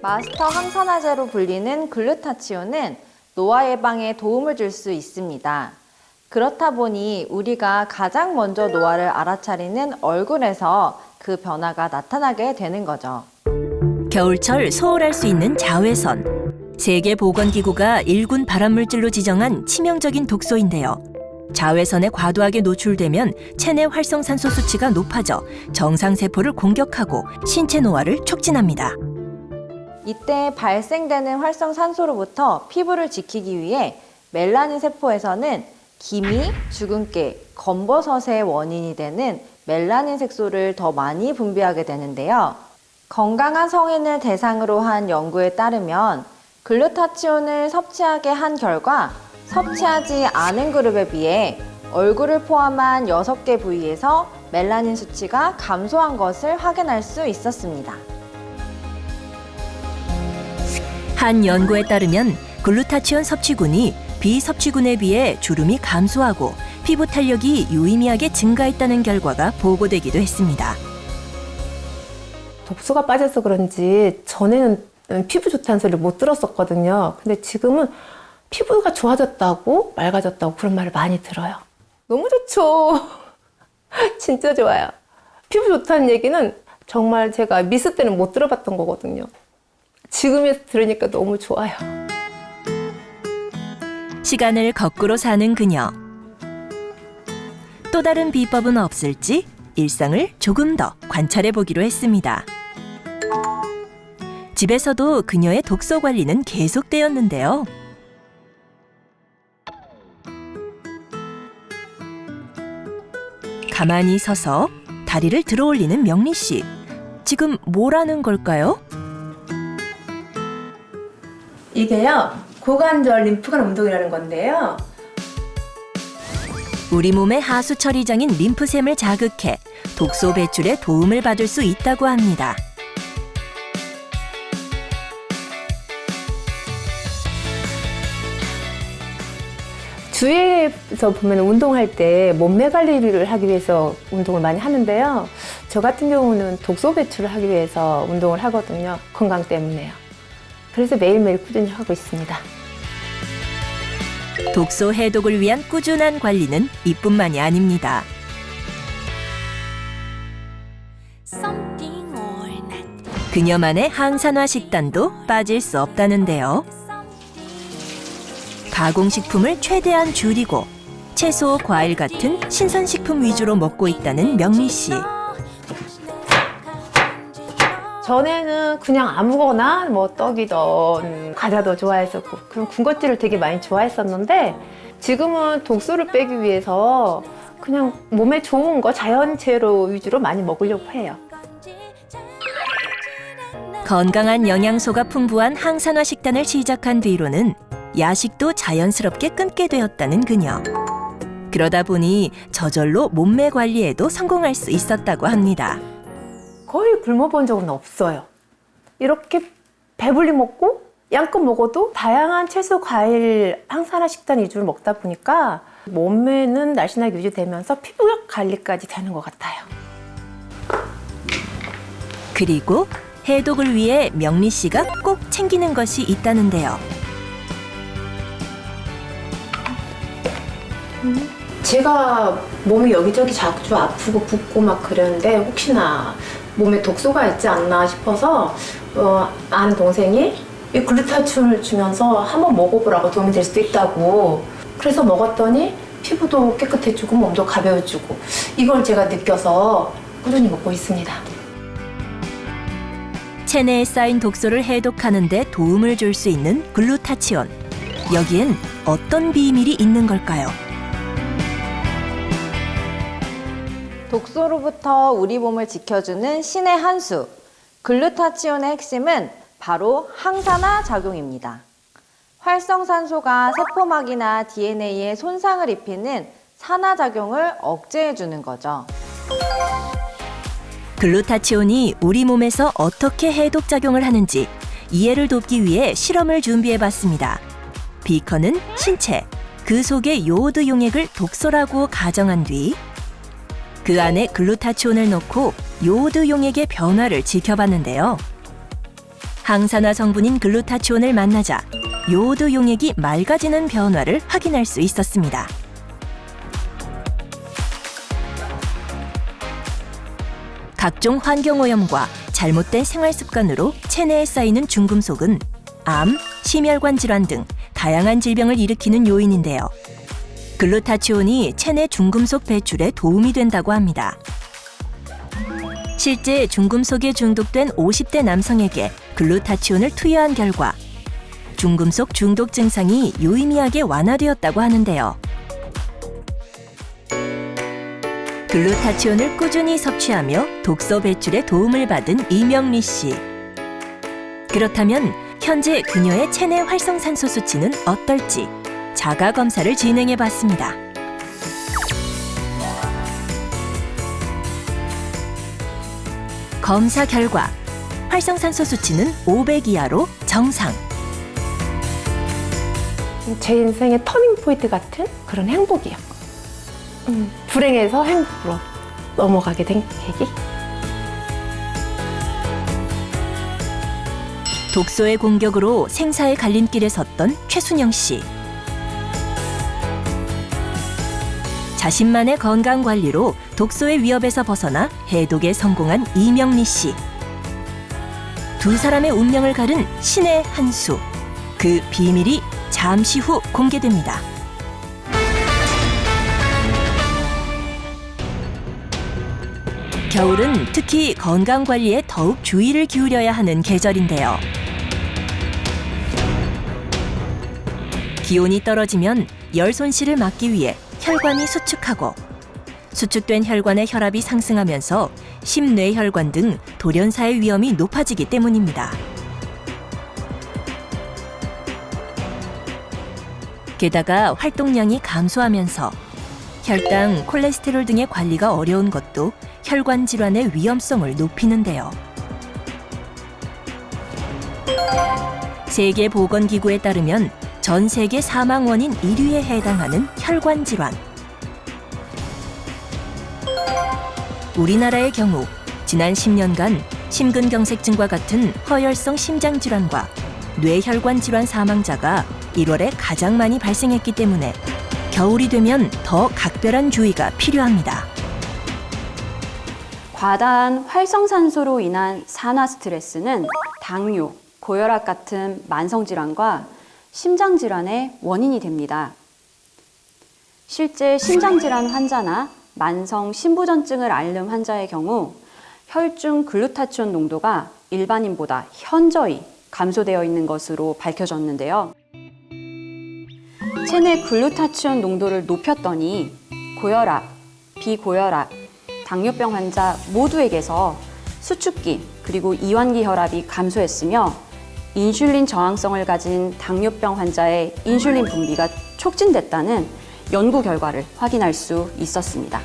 마스터 항산화제로 불리는 글루타치온은 노화 예방에 도움을 줄 수 있습니다. 그렇다 보니 우리가 가장 먼저 노화를 알아차리는 얼굴에서 그 변화가 나타나게 되는 거죠. 겨울철 소홀할 수 있는 자외선. 세계보건기구가 1군 발암물질로 지정한 치명적인 독소인데요. 자외선에 과도하게 노출되면 체내 활성산소 수치가 높아져 정상세포를 공격하고 신체 노화를 촉진합니다. 이때 발생되는 활성산소로부터 피부를 지키기 위해 멜라닌 세포에서는 기미, 주근깨, 검버섯의 원인이 되는 멜라닌 색소를 더 많이 분비하게 되는데요. 건강한 성인을 대상으로 한 연구에 따르면 글루타치온을 섭취하게 한 결과 섭취하지 않은 그룹에 비해 얼굴을 포함한 6개 부위에서 멜라닌 수치가 감소한 것을 확인할 수 있었습니다. 한 연구에 따르면 글루타치온 섭취군이 비섭취군에 비해 주름이 감소하고 피부 탄력이 유의미하게 증가했다는 결과가 보고되기도 했습니다. 독소가 빠져서 그런지 전에는 피부 좋다는 소리를 못 들었었거든요. 근데 지금은 피부가 좋아졌다고 맑아졌다고 그런 말을 많이 들어요. 너무 좋죠. 진짜 좋아요. 피부 좋다는 얘기는 정말 제가 미스 때는 못 들어봤던 거거든요. 지금에 들으니까 너무 좋아요. 시간을 거꾸로 사는 그녀. 또 다른 비법은 없을지 일상을 조금 더 관찰해 보기로 했습니다. 집에서도 그녀의 독소 관리는 계속되었는데요. 가만히 서서 다리를 들어 올리는 명리 씨. 지금 뭘 하는 걸까요? 이게요, 고관절 림프관 운동이라는 건데요. 우리 몸의 하수 처리장인 림프샘을 자극해 독소 배출에 도움을 받을 수 있다고 합니다. 주위에서 보면 운동할 때 몸매 관리를 하기 위해서 운동을 많이 하는데요. 저 같은 경우는 독소 배출을 하기 위해서 운동을 하거든요. 건강 때문에요. 그래서 매일매일 꾸준히 하고 있습니다. 독소 해독을 위한 꾸준한 관리는 이뿐만이 아닙니다. 그녀만의 항산화 식단도 빠질 수 없다는데요. 가공식품을 최대한 줄이고 채소, 과일 같은 신선식품 위주로 먹고 있다는 명리 씨. 전에는 그냥 아무거나 뭐 떡이든 과자도 좋아했었고 그런 군것질을 되게 많이 좋아했었는데 지금은 독소를 빼기 위해서 그냥 몸에 좋은 거 자연재료 위주로 많이 먹으려고 해요. 건강한 영양소가 풍부한 항산화 식단을 시작한 뒤로는 야식도 자연스럽게 끊게 되었다는 그녀. 그러다 보니 저절로 몸매 관리에도 성공할 수 있었다고 합니다. 거의 굶어본 적은 없어요. 이렇게 배불리 먹고 양껏 먹어도 다양한 채소, 과일, 항산화 식단 위주로 먹다 보니까 몸매는 날씬하게 유지되면서 피부 관리까지 되는 것 같아요. 그리고 해독을 위해 명리 씨가 꼭 챙기는 것이 있다는데요. 제가 몸이 여기저기 자주 아프고 붓고 막 그러는데 혹시나 몸에 독소가 있지 않나 싶어서 아는 동생이 이 글루타치온을 주면서 한번 먹어보라고 도움이 될 수도 있다고. 그래서 먹었더니 피부도 깨끗해지고 몸도 가벼워지고 이걸 제가 느껴서 꾸준히 먹고 있습니다. 체내에 쌓인 독소를 해독하는 데 도움을 줄 수 있는 글루타치온. 여기엔 어떤 비밀이 있는 걸까요? 독소로부터 우리 몸을 지켜주는 신의 한 수. 글루타치온의 핵심은 바로 항산화 작용입니다. 활성산소가 세포막이나 DNA에 손상을 입히는 산화작용을 억제해주는 거죠. 글루타치온이 우리 몸에서 어떻게 해독작용을 하는지 이해를 돕기 위해 실험을 준비해봤습니다. 비커는 신체, 그 속의 요오드 용액을 독소라고 가정한 뒤 그 안에 글루타치온을 넣고 요오드 용액의 변화를 지켜봤는데요. 항산화 성분인 글루타치온을 만나자 요오드 용액이 맑아지는 변화를 확인할 수 있었습니다. 각종 환경오염과 잘못된 생활 습관으로 체내에 쌓이는 중금속은 암, 심혈관 질환 등 다양한 질병을 일으키는 요인인데요. 글루타치온이 체내 중금속 배출에 도움이 된다고 합니다. 실제 중금속에 중독된 50대 남성에게 글루타치온을 투여한 결과 중금속 중독 증상이 유의미하게 완화되었다고 하는데요. 글루타치온을 꾸준히 섭취하며 독소 배출에 도움을 받은 이명리 씨. 그렇다면 현재 그녀의 체내 활성산소 수치는 어떨지 자가 검사를 진행해 봤습니다. 검사 결과 활성산소 수치는 500 이하로 정상. 제 인생의 터닝 포인트 같은 그런 행복이요. 불행에서 행복으로 넘어가게 된 계기. 독소의 공격으로 생사의 갈림길에 섰던 최순영 씨. 자신만의 건강 관리로 독소의 위협에서 벗어나 해독에 성공한 이명리 씨. 두 사람의 운명을 가른 신의 한 수. 그 비밀이 잠시 후 공개됩니다. 겨울은 특히 건강 관리에 더욱 주의를 기울여야 하는 계절인데요. 기온이 떨어지면 열 손실을 막기 위해 혈관이 수축하고 수축된 혈관의 혈압이 상승하면서 심뇌혈관 등 돌연사의 위험이 높아지기 때문입니다. 게다가 활동량이 감소하면서 혈당, 콜레스테롤 등의 관리가 어려운 것도 혈관 질환의 위험성을 높이는데요. 세계보건기구에 따르면 전 세계 사망 원인 1위에 해당하는 혈관 질환. 우리나라의 경우 지난 10년간 심근경색증과 같은 허혈성 심장질환과 뇌혈관 질환 사망자가 1월에 가장 많이 발생했기 때문에 겨울이 되면 더 각별한 주의가 필요합니다. 과다한 활성산소로 인한 산화 스트레스는 당뇨, 고혈압 같은 만성질환과 심장질환의 원인이 됩니다. 실제 심장질환 환자나 만성 심부전증을 앓는 환자의 경우 혈중 글루타치온 농도가 일반인보다 현저히 감소되어 있는 것으로 밝혀졌는데요. 체내 글루타치온 농도를 높였더니 고혈압, 비고혈압, 당뇨병 환자 모두에게서 수축기 그리고 이완기 혈압이 감소했으며 인슐린 저항성을 가진 당뇨병 환자의 인슐린 분비가 촉진됐다는 연구 결과를 확인할 수 있었습니다.